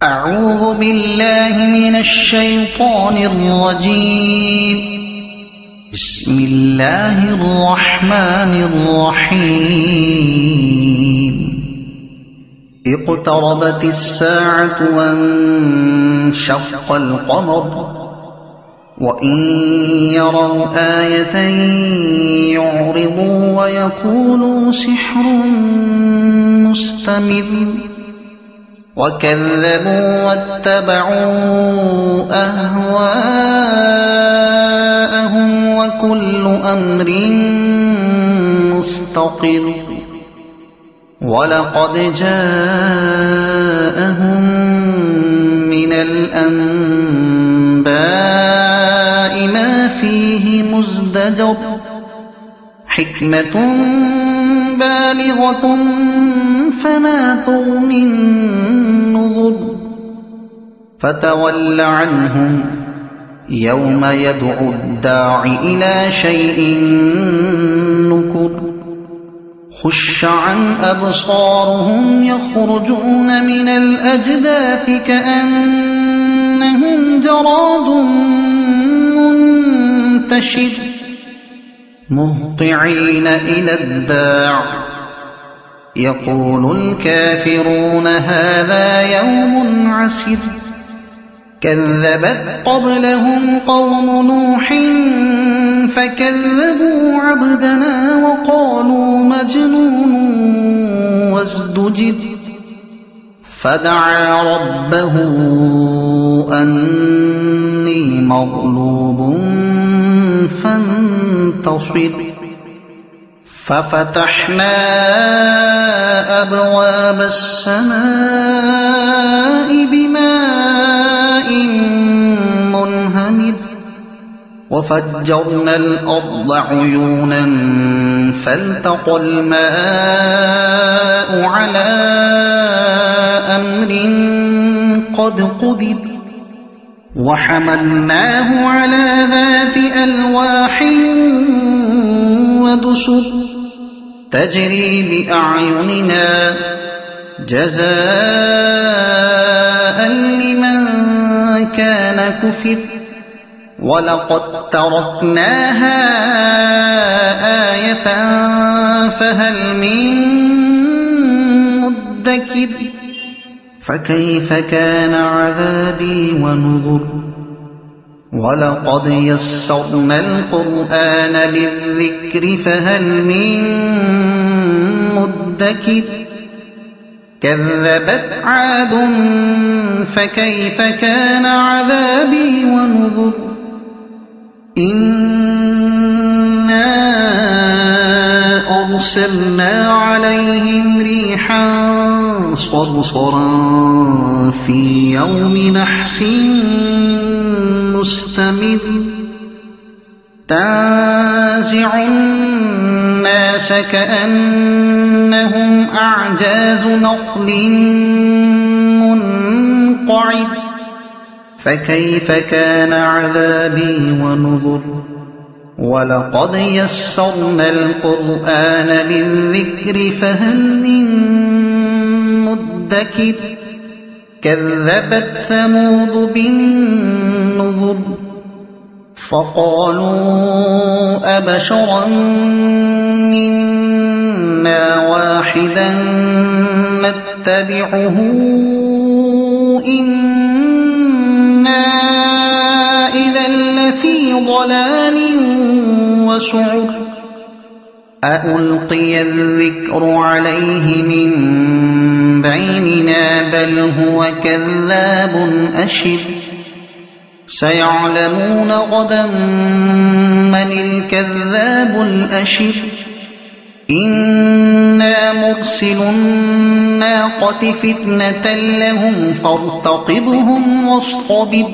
أعوذ بالله من الشيطان الرجيم. بسم الله الرحمن الرحيم. اقتربت الساعة وانشق القمر وإن يروا آية يعرضوا ويقولوا سحر مستمر وكذبوا واتبعوا أهواءهم وكل أمر مستقر. ولقد جاءهم من الأنباء ما فيه مزدجر حكمة بالغة فما تغني النذر. فتول عنهم يوم يدعو الداع إلى شيء نكر. خش عن أبصارهم يخرجون من الأجداث كأنهم جراد منتشر مهطعين إلى الداع يقول الكافرون هذا يوم عسر. كذبت قبلهم قوم نوح فكذبوا عبدنا وقالوا مجنون وازدجر. فدعا ربه أني مغلوب فانتصر. ففتحنا أبواب السماء بماء منهمر وفجرنا الأرض عيونا فالتقى الماء على أمر قد قدر. وحملناه على ذات ألواح ودسر تجري بأعيننا جزاء لمن كان كفر. ولقد تركناها آية فهل من مدكر. فكيف كان عذابي ونذر. ولقد يسرنا القرآن للذكر فهل من مدكر. كذبت عاد فكيف كان عذابي ونذر. إنا أرسلنا عليهم ريحا صرصرا في يوم نحس مستمر تنزع الناس كأنهم أعجاز نخل منقعر. فكيف كان عذابي ونذر. ولقد يسرنا القرآن للذكر فهل من مدكر. كذبت ثمود بالنذر فقالوا أبشرا منا واحدا نتبعه إنا إذا لفي ضلال وسعر. أألقي الذكر عليه من بيننا بل هو كذاب أشر. سيعلمون غدا من الكذاب الأشر. إنا مرسل الناقة فتنة لهم فارتقبهم واصطبر.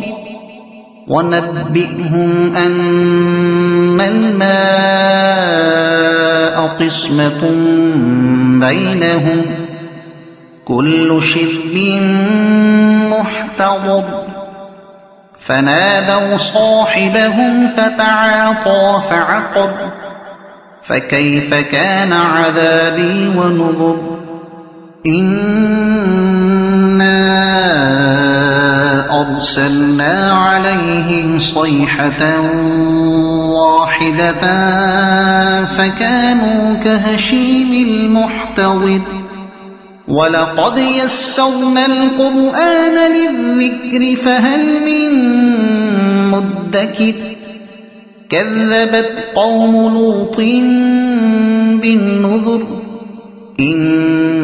ونبئهم أن الماء قسمة بينهم كل شرب محتضر. فنادوا صاحبهم فتعاطى فعقر. فكيف كان عذابي ونذر. إنا أرسلنا عليهم صيحة واحدة فكانوا كهشيم المحتضر ولقد يسرنا القرآن للذكر فهل من مدكر كذبت قوم لوط بالنذر إنا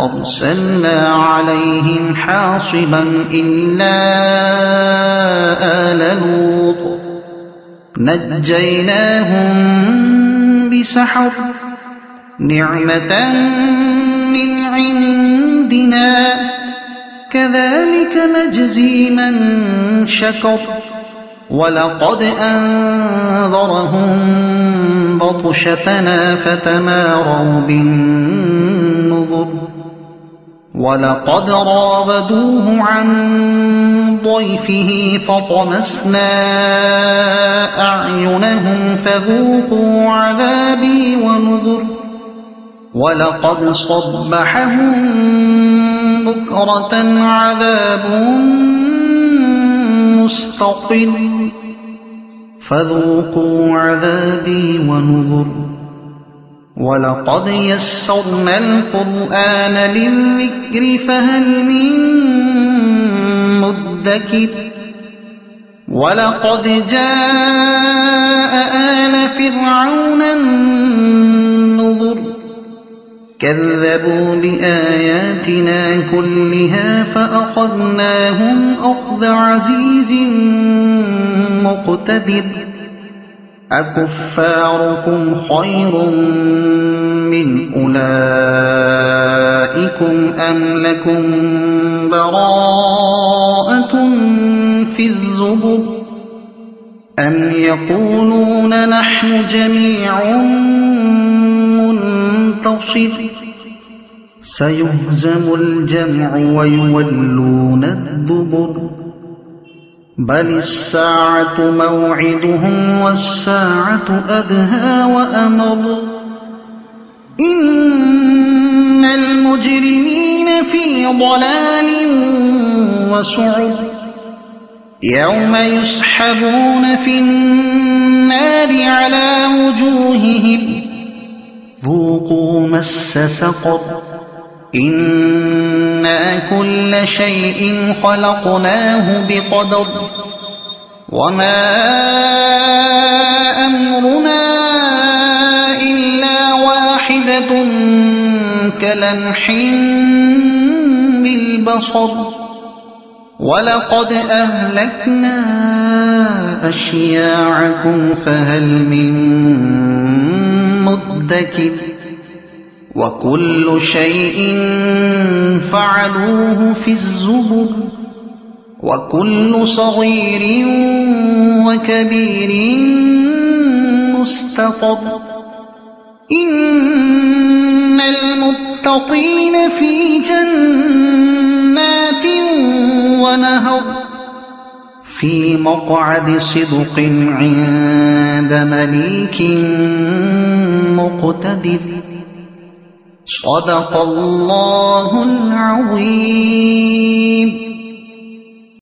أرسلنا عليهم حاصبا إلا آل لوط نجيناهم بسحر نعمة من عندنا كذلك نجزي من شكر ولقد أنذرهم بطشتنا فتماروا بالنذر ولقد راودوه عن ضيفه فطمسنا أعينهم فذوقوا عذابي ونذر ولقد صبحهم بكرة عذاب مستقل فذوقوا عذابي ونذر ولقد يسرنا القرآن للذكر فهل من مدكر ولقد جاء آل فرعون النذر كذبوا بآياتنا كلها فأخذناهم أخذ عزيز مقتدر أكفاركم خير من أولئكم أم لكم براءة في الزبر أم يقولون نحن جميع منتصر سيهزم الجمع ويولون الدبر بل الساعة موعدهم والساعة أدهى وأمر إن المجرمين في ضلال وسعر يوم يسحبون في النار على وجوههم ذوقوا مس سقر إنا كل شيء خلقناه بقدر وما أمرنا إلا واحدة كلمح بالبصر ولقد أهلكنا أشياعكم فهل من مدكر وكل شيء فعلوه في الزبر وكل صغير وكبير مستطر إن المتقين في جنات ونهر في مقعد صدق عند مليك مقتدر صدق الله العظيم.